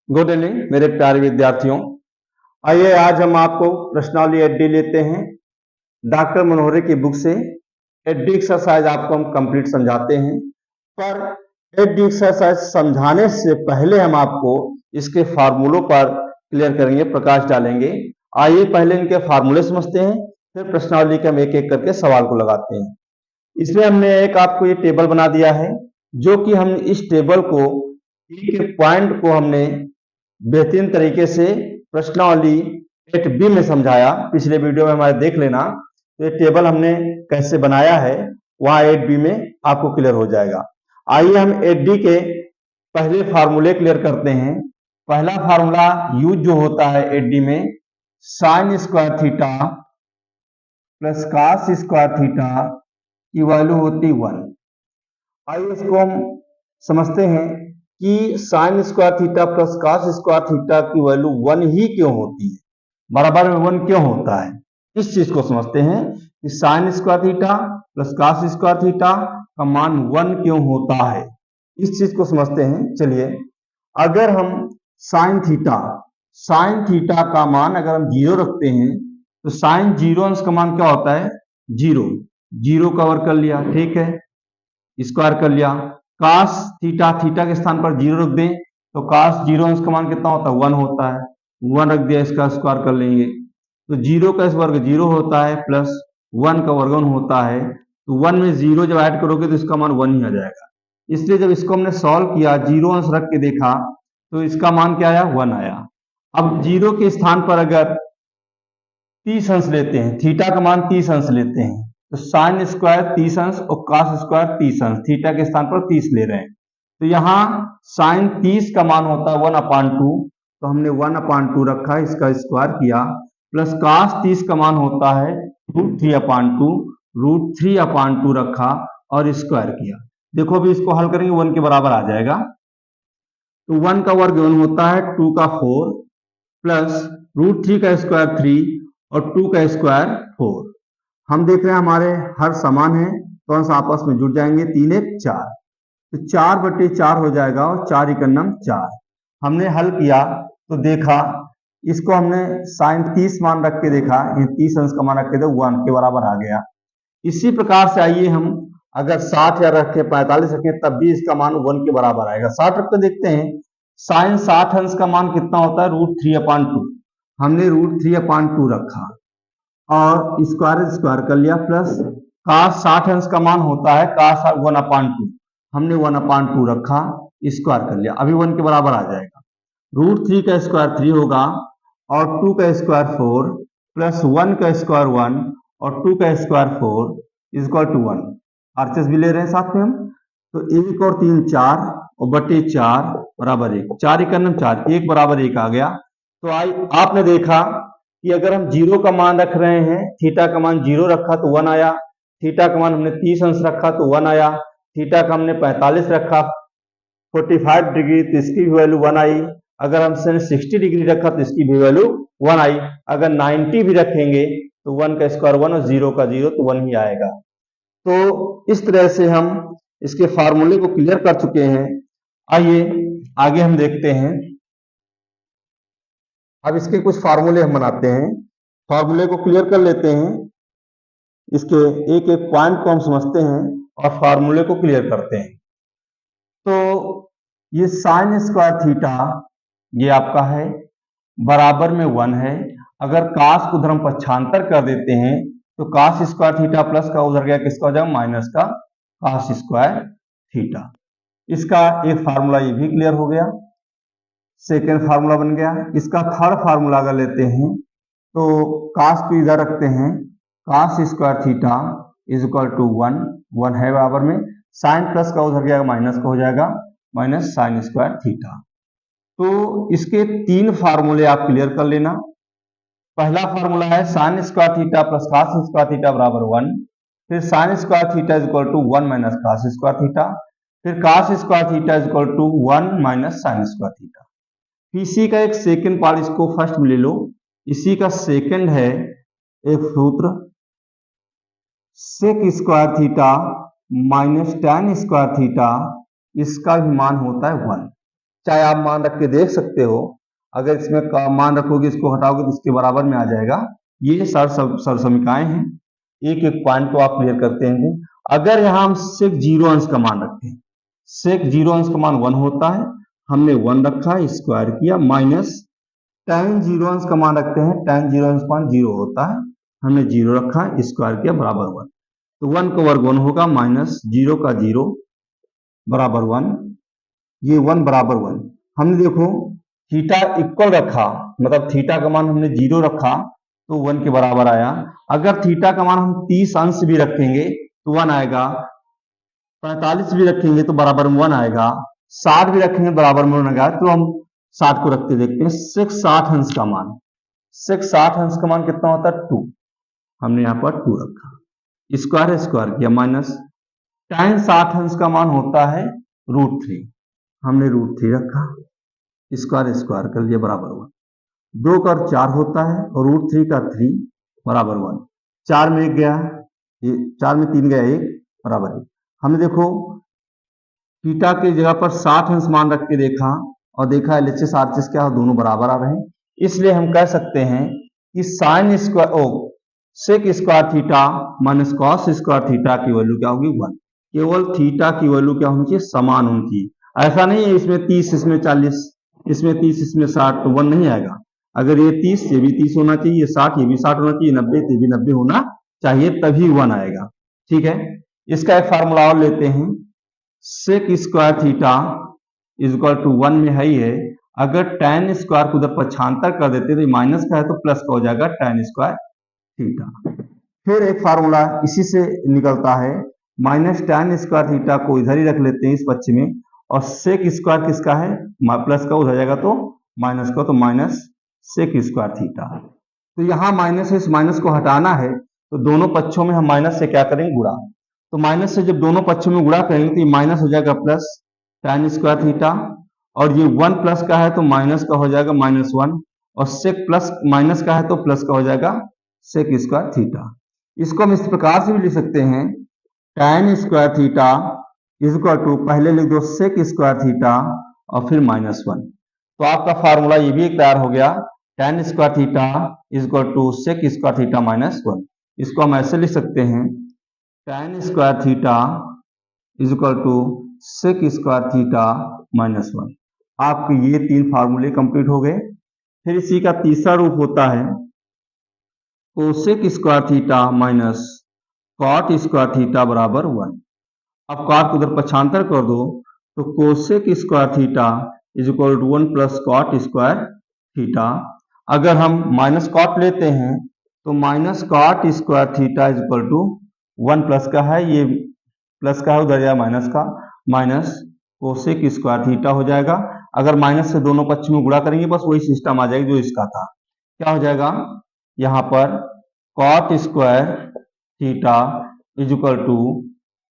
Good evening मेरे प्यारे विद्यार्थियों। आइए आज हम आपको प्रश्नावली एडी लेते हैं डॉक्टर मनोहरे की बुक से। एडी एक्सरसाइज आपको हम कंप्लीट समझाते हैं, पर एडी एक्सरसाइज समझाने से पहले हम आपको इसके फार्मूलों पर क्लियर करेंगे, प्रकाश डालेंगे। आइए पहले इनके फार्मूले समझते हैं, फिर प्रश्नावली के हम एक एक करके सवाल को लगाते हैं। इसलिए हमने एक आपको ये टेबल बना दिया है, जो कि हम इस टेबल को एक एक पॉइंट को हमने बेहतरीन तरीके से प्रश्नावली 8B में समझाया। पिछले वीडियो में हमारे देख लेना। तो ये टेबल हमने कैसे बनाया है वहां 8B में आपको क्लियर हो जाएगा। आइए हम 8D के पहले फार्मूले क्लियर करते हैं। पहला फार्मूला यूज जो होता है 8D में, sign square theta plus cos square theta की वैल्यू होती 1। आइए इसको हम समझते हैं कि sine square theta plus cos square theta की वैल्यू 1 ही क्यों होती है, बराबर में 1 क्यों होता है। इस चीज को समझते हैं कि sine square theta plus cos square theta का मान 1 क्यों होता है, इस चीज को समझते हैं। चलिए, अगर हम साइन थीटा का मान अगर हम 0 रखते हैं तो साइन 0 अंश का मान क्या होता है, 0 कवर कर लिया, ठीक है, स्क्वायर कर लिया। कास थीटा के स्थान पर 0 रख दें तो कास 0 अंश का मान कितना होता है, 1 होता है। 1 रख दिया, इसका स्क्वायर कर लेंगे तो 0 का वर्ग 0 होता है, प्लस 1 का वर्गमूल होता है। तो 1 में 0 जब ऐड करोगे तो इसका मान 1 ही आ जाएगा। इसलिए जब इसको हमने सॉल्व किया, 0 अंश रख के देखा तो इसका मान क्या आया, 1 आया। अब 0 के स्थान पर अगर 30 अंश लेते हैं, थीटा का मान 30 अंश लेते हैं, तो साइन स्क्वायर 30 अंश और कॉस स्क्वायर 30 अंश, थीटा के स्थान पर 30 ले रहे हैं। तो यहाँ साइन 30 का मान होता है 1/2, तो हमने 1/2 रखा, इसका स्क्वायर किया, प्लस कॉस 30 का मान होता है √3/2 रखा और स्क्वायर किया। देखो अभी इसको हल करेंगे, 1 के बराबर आ जाएगा। तो 1 का वर्ग 1 होता है, 2 का 4 प्लस √3 का स्क्वायर 3 और 2 का स्क्वायर 4। हम देख रहे हैं हमारे हर समान है, कौन सा आपस में जुड़ जाएंगे, 3 1 4, तो 4/4 हो जाएगा और 4 × 4। हमने हल किया तो देखा, इसको हमने साइन 30 मान रख के देखा, ये 30 अंश का मान रख के तो 1 के बराबर आ गया। इसी प्रकार से आइए हम अगर 60 या रखे 45 रखें तब भी इसका मान 1 के बराबर आएगा। 60 रख कर देखते हैं, साइन 60 अंश का मान कितना होता है, √3/2। हमने √3/2 रखा और स्क्वायर कर लिया, प्लस कास 60 अंश का मान होता है कास 1/2, हमने 1/2 रखा, स्क्वायर कर लिया, अभी 1 के बराबर आ जाएगा। √3 का स्क्वायर 3 होगा और 2 का स्क्वायर 4 प्लस 1 का स्क्वायर 1 और 2 का स्क्वायर 4 = 1। आरचेस भी ले रहे हैं साथ में हम, तो 1 और 3 4 और बटे 4 बराबर 1, 4 × 4 1 बराबर 1 आ गया। तो आपने देखा कि अगर हम 0 का मान रख रहे हैं, थीटा का मान 0 रखा तो 1 आया, थीटा का मान हमने 30 अंश रखा तो 1 आया, थीटा का हमने 45 रखा 45 डिग्री तो इसकी भी वैल्यू 1 आई, अगर हमने 60 डिग्री रखा तो इसकी भी वैल्यू 1 आई, अगर 90 भी रखेंगे तो 1 का स्क्वायर 1 और 0 का 0 तो 1 ही आएगा। तो इस तरह से हम इसके फार्मूले को क्लियर कर चुके हैं। आइए आगे हम देखते हैं। अब इसके कुछ फार्मूले हम बनाते हैं, फार्मूले को क्लियर कर लेते हैं, इसके एक एक पॉइंट को हम समझते हैं और फार्मूले को क्लियर करते हैं। तो ये साइन स्क्वायर थीटा ये आपका है, बराबर में 1 है। अगर कास को उधर हम पक्षांतर कर देते हैं तो कास स्क्वायर थीटा प्लस का उधर गया किसका हो जाएगा, माइनस का कास स्क्वायर थीटा। इसका एक फार्मूला ये भी क्लियर हो गया, सेकेंड फार्मूला बन गया। इसका थर्ड फार्मूला अगर लेते हैं तो कास को इधर रखते हैं, कास स्क्वायर थीटा = 1 है बराबर में, साइन प्लस का उधर गया माइनस का हो जाएगा, माइनस साइन स्क्वायर थीटा। तो इसके 3 फार्मूले आप क्लियर कर लेना। पहला फार्मूला है sine square theta plus cos square theta बराबर 1, फिर sine square theta = 1 minus cos square theta, फिर cos square theta = 1 minus sine square theta. इसी का एक सेकंड पार्ट, इसको फर्स्ट में ले लो, इसी का सेकंड है एक सूत्र, sec square theta minus tan square theta, इसका भी मान होता है 1। चाहे आप मान रख के देख सकते हो, अगर इसमें मान रखोगे इसको हटाओगे तो इसके बराबर में आ जाएगा। ये सर समीकरण हैं, एक एक पॉइंट को आप क्लियर करते हैं। अगर यहाँ हम सेक 0 अंश का मान रखते हैं, सेक 0 अंश का मान 1 होता है, हमने 1 रखा, स्क्वायर किया, माइनस tan 0 अंश का मान रखते हैं, tan 0 अंश मान 0 होता है, हमने 0 रखा, स्क्वायर किया, बराबर 1। तो 1 का वर्ग 1 होगा, माइनस 0 का 0 बराबर 1, ये 1 बराबर 1। हमने देखो थीटा इक्वल रखा, मतलब थीटा का मान हमने 0 रखा तो 1 के बराबर आया। अगर थीटा का मान हम 30 अंश भी रखेंगे तो 1 आएगा, 45 भी रखेंगे तो बराबर में 1 आएगा, 60 भी रखेंगे बराबर में 1 आएगा। तो हम 60 को रखते देखते हैं, सेक 60 अंश का मान, सेक 60 अंश का मान कितना होता है 2, हमने यहाँ पर 2 रखा, स्क्वायर स्क्वायर किया, माइनस tan 60 अंश का मान होता है √3, हमने √3 रखा, स्क्वायर स्क्वायर कर लिया, बराबर 1। 2 का 4 होता है और √3 का 3 बराबर 1। 4 में 1 गया, ये 4 में 3 गया 1 बराबर 1। हमने देखो थीटा की जगह पर 60 अंश मान रख के देखा और देखा LHS RHS क्या हो, दोनों बराबर आ रहे हैं। इसलिए हम कह सकते हैं कि sine square sec square theta minus cos square theta की वैल्यू क्या होगी 1। केवल थीटा की वैल्यू क्या होनी चाहिए, समान होनी। ऐसा नहीं है इसमें 30 इसमें 40, इसमें 30 इसमें 60 तो 1 नहीं आएगा। अगर ये 30 ये भी 30 होना चाहिए, ये 60 ये भी 60 होना चाहिए, 90 ये भी 90 होना चाहिए, तभी 1 आएगा। ठीक है, इसका एक फार्मूला और लेते हैं, sec square theta is equal to 1 में है ही है, अगर tan स्क्वायर को उधर पक्षांतर कर देते तो माइनस का है तो प्लस का हो जाएगा tan स्क्वायर थीटा। फिर एक फार्मूला इसी से निकलता है, माइनस tan स्क्वायर थीटा को इधर ही रख लेते हैं इस पक्ष में, और सेक स्क्वायर किसका है, प्लस का उधर जाएगा तो माइनस का, तो माइनस सेक स्क्वायर थीटा। तो यहाँ माइनस है, इस माइनस को हटाना है तो दोनों पक्षों में हम माइनस से क्या करेंगे, गुणा। तो माइनस से जब दोनों पक्षों में गुणा करेंगे तो ये माइनस हो जाएगा प्लस tan स्क्वायर थीटा, और ये 1 प्लस का है तो माइनस का हो जाएगा -1, और सेक प्लस माइनस का है तो प्लस का हो जाएगा सेक स्क्वायर थीटा। इसको हम इस प्रकार से भी लिख सकते हैं, tan square theta is equal to, पहले लिख दो सेक स्क्वायर थीटा और फिर -1। तो आपका फार्मूला ये भी एक तैयार हो गया, tan square theta is equal to sec square theta -1। इसको हम ऐसे लिख सकते हैं, tan square theta is equal to sec square theta -1। आपके ये 3 फार्मूले कंप्लीट हो गए। फिर इसी का तीसरा रूप होता है cosec square theta minus cot square theta बराबर 1। अब कॉट को उधर पक्षांतर कर दो तो cosec square theta is equal to 1 plus cot square theta. अगर हम माइनस कॉट लेते हैं तो minus cot square theta is equal to 1 plus का है, ये प्लस का है उधर जाएगा माइनस का, माइनस कोसेक स्क्वायर थीटा हो जाएगा। अगर माइनस से दोनों पक्ष में गुणा करेंगे बस वही सिस्टम आ जाएगा जो इसका था। क्या हो जाएगा, यहाँ पर cot square theta is equal to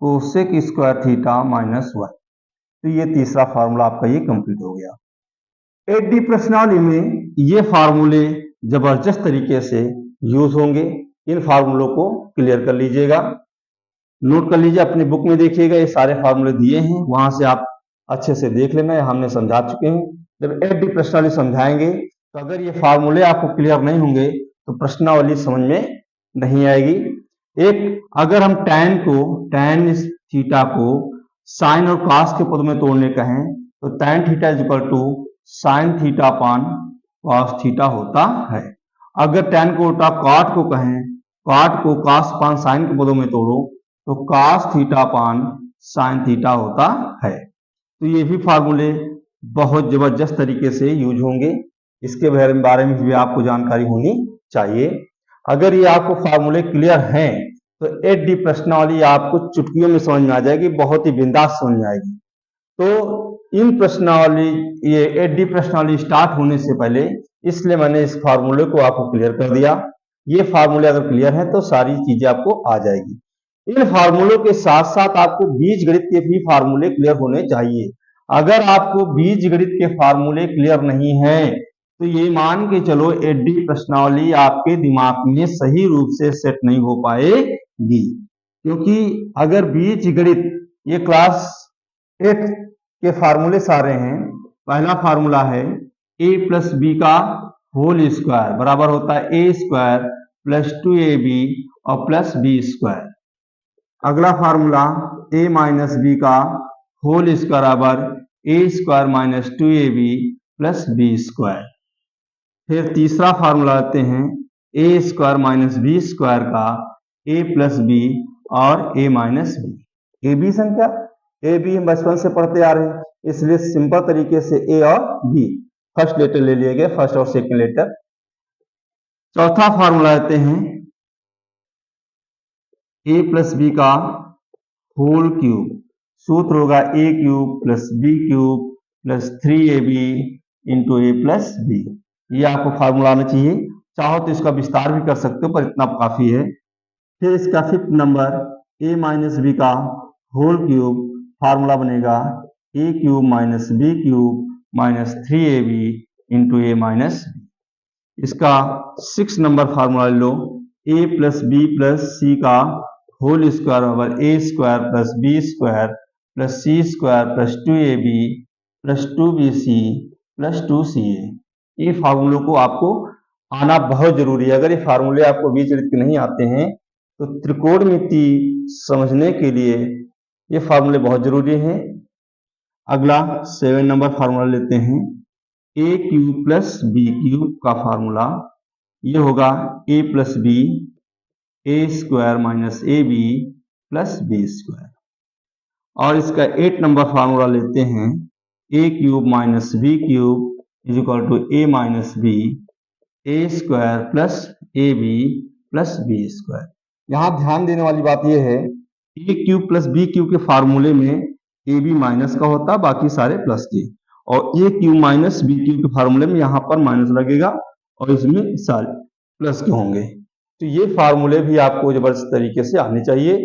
cosec square theta -1। तो ये तीसरा फार्मूला आपका ये कंप्लीट हो गया। 8D प्रश्नावली में ये फार्मूले जबरदस्त तरीके से यूज होंगे, इन फार्मूलों को क्लियर कर लीजिएगा, नोट कर लीजिए, अपनी बुक में देखिएगा, ये सारे फार्मूले दिए हैं, वहां से आप अच्छे से देख लेना, हमने समझा चुके हैं। जब 8D प्रश्नावली समझाएंगे तो अगर ये फार्मूले आपको क्लियर नहीं होंगे तो प्रश्नावली समझ में नहीं आएगी। एक अगर हम tan थीटा को साइन और कॉस के पद में तोड़ने कहें तो tan theta is equal to sine theta upon cos theta होता है। अगर tan को उल्टा कॉट को कहें, कॉट को कॉस अपान साइन के पदों में तोड़ो तो cos theta upon sine theta होता है। तो ये भी फार्मूले बहुत जबरदस्त तरीके से यूज होंगे, इसके बारे में भी आपको जानकारी होनी चाहिए। अगर ये आपको फार्मूले क्लियर हैं तो 8D प्रश्नावली आपको चुटकियों में समझ में आ जाएगी, बहुत ही बिंदास समझ में आएगी। तो इन प्रश्नावली, ये 8D प्रश्नावली स्टार्ट होने से पहले इसलिए मैंने इस फार्मूले को आपको क्लियर कर दिया। ये फार्मूले अगर क्लियर है तो सारी चीजें आपको आ जाएगी। इन फार्मूलों के साथ साथ आपको बीजगणित के भी फार्मूले क्लियर होने चाहिए। अगर आपको बीजगणित के फार्मूले क्लियर नहीं है तो ये मान के चलो 8D प्रश्नावली आपके दिमाग में सही रूप से सेट नहीं हो पाएगी, क्योंकि अगर बीजगणित ये क्लास 8 के फार्मूले सारे हैं, पहला फार्मूला है a प्लस बी का होल स्क्वायर बराबर होता है a स्क्वायर प्लस 2ab और प्लस बी स्क्वायर। अगला फार्मूला a माइनस बी का होल स्क्वायर बराबर a square minus 2ab plus B square. फिर तीसरा फार्मूला लेते हैं a square minus B square का a प्लस बी और a minus B. A B संख्या ए बी हम बचपन से पढ़ते आ रहे हैं, इसलिए सिंपल तरीके से ए और बी फर्स्ट लेटर ले लिए गए, फर्स्ट और सेकंड लेटर। चौथा फार्मूला लेते हैं ए प्लस बी का होल क्यूब, सूत्र होगा a cube plus b cube plus 3ab into a plus b. ये आपको फार्मूला आना चाहिए, चाहो तो इसका विस्तार भी कर सकते हो पर इतना काफी है। फिर इसका fifth number a minus B का होल क्यूब, फार्मूला बनेगा a cube minus b cube minus 3ab into a minus b. इसका 6 नंबर फार्मूला लो a plus b plus c का होल स्क्वायर बराबर a square plus B square plus c square plus 2ab plus 2bc plus 2ca। ये फार्मूलों को आपको आना बहुत जरूरी है। अगर ये फार्मूले आपको बीजगणित के नहीं आते हैं तो त्रिकोणमिति समझने के लिए ये फार्मूले बहुत जरूरी हैं। अगला 7 नंबर फार्मूला लेते हैं a cube plus b cube का फार्मूला, ये होगा a plus b a square minus a b plus B square. और इसका 8 नंबर फार्मूला लेते हैं a cube minus b cube is equal to a minus B a square plus a b plus B square. यहाँ ध्यान देने वाली बात यह है a cube plus b cube के फार्मूले में ए बी माइनस का होता है, बाकी सारे प्लस के, और ए क्यूब माइनस बी क्यूब के फार्मूले में यहाँ पर माइनस लगेगा और इसमें सारे प्लस के होंगे। तो ये फार्मूले भी आपको जबरदस्त तरीके से आने चाहिए,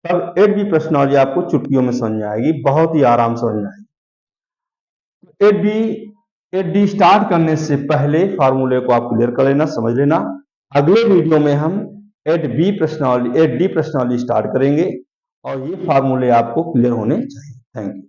तब 8B प्रश्नावली आपको चुटकियों में समझ में आएगी, बहुत ही आराम समझ में आएगी। 8D स्टार्ट करने से पहले फार्मूले को आप क्लियर कर लेना, समझ लेना। अगले वीडियो में हम 8D प्रश्नावली स्टार्ट करेंगे और ये फार्मूले आपको क्लियर होने चाहिए। Thank you.